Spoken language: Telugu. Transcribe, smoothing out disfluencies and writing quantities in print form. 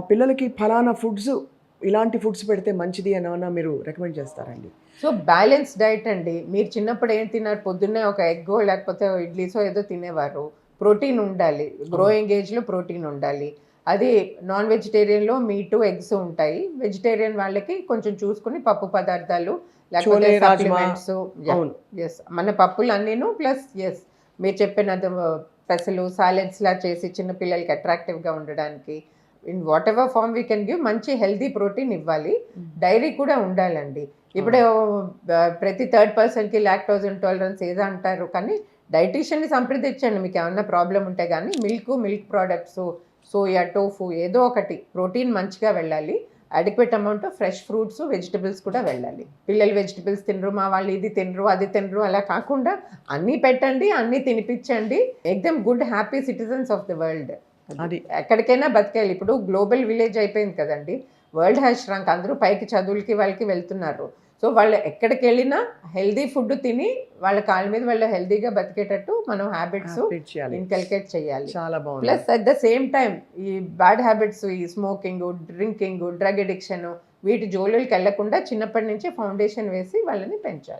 పిల్లలకి ఫలానా ఫుడ్స్ ఇలాంటి ఫుడ్స్ పెడితే మంచిది అని ఏమన్నా మీరు రికమెండ్ చేస్తారండి? సో బ్యాలెన్స్ డైట్ అండి. మీరు చిన్నప్పుడు ఏం తిన్నారు? పొద్దున్నే ఒక ఎగ్గో లేకపోతే ఇడ్లీసో ఏదో తినేవారు. ప్రోటీన్ ఉండాలి. అవును. గ్రోయింగ్ ఏజ్‌లో ప్రోటీన్ ఉండాలి. అది నాన్ వెజిటేరియన్‌లో మీటు, ఎగ్స్ ఉంటాయి. వెజిటేరియన్ వాళ్ళకి కొంచెం చూసుకొని పప్పు పదార్థాలు లేకపోతే చోలే, రాజ్మా. సప్లిమెంట్స్. యాహ్! అవును. యెస్. మన పప్పులు అన్నీను ప్లస్ యెస్. మీరు చెప్పినది పెసలు, సాలెడ్స్‌లా చేసి చిన్న పిల్లలకి అట్రాక్టివ్‌గా ఉండడానికి in whatever form we can give మంచి హెల్తీ ప్రోటీన్ ఇవ్వాలి. డైరీ కూడా ఉండాలండి. ఇప్పుడు అవును. ప్రతి థర్డ్ పర్సన్‌కి లాక్టోజ్ ఇంటాలరెన్స్ ఏదో అంటారు. కానీ డైటీషియన్‌ని సంప్రదించండి మీకేమన్నా ప్రాబ్లమ్ ఉంటే గానీ. మిల్క్ ప్రొడక్ట్సు, సోయా, టోఫు ఏదో ఒకటి ప్రోటీన్ మంచిగా వెళ్ళాలి. Adequate amount of fresh fruits, vegetables కూడా వెళ్ళాలి. పిల్లలు వెజిటబుల్స్ తినరు, మా వాళ్ళు ఇది తినరు, అది తినరు అలా కాకుండా అన్నీ పెట్టండి, అన్నీ తినిపించండి. Make them good happy citizens of the world. అది. ఎక్కడికైనా బతికేయాలి. ఇప్పుడు గ్లోబల్ విలేజ్ అయిపోయింది కదండీ! World has shrunk. అందరూ పైకి చదువులకి వాళ్ళకి వెళ్తున్నారు. సో, వాళ్ళు ఎక్కడికెళ్ళినా హెల్తీ ఫుడ్ తిని వాళ్ళ కాళ్ళ మీద వాళ్ళు హెల్తీగా బతికేటట్టు మనం హ్యాబిట్స్ అప్డేట్ చేయాలి. ఇన్కల్కేట్ చేయాలి. చాలా బావుంది. Plus at the same time ఈ బ్యాడ్ హ్యాబిట్స్, ఈ స్మోకింగు, డ్రింకింగు, డ్రగ్ అడిక్షను వీటి జోలిలకెళ్ళకుండా చిన్నప్పటి నుంచే ఫౌండేషన్ వేసి వాళ్ళని పెంచాలి.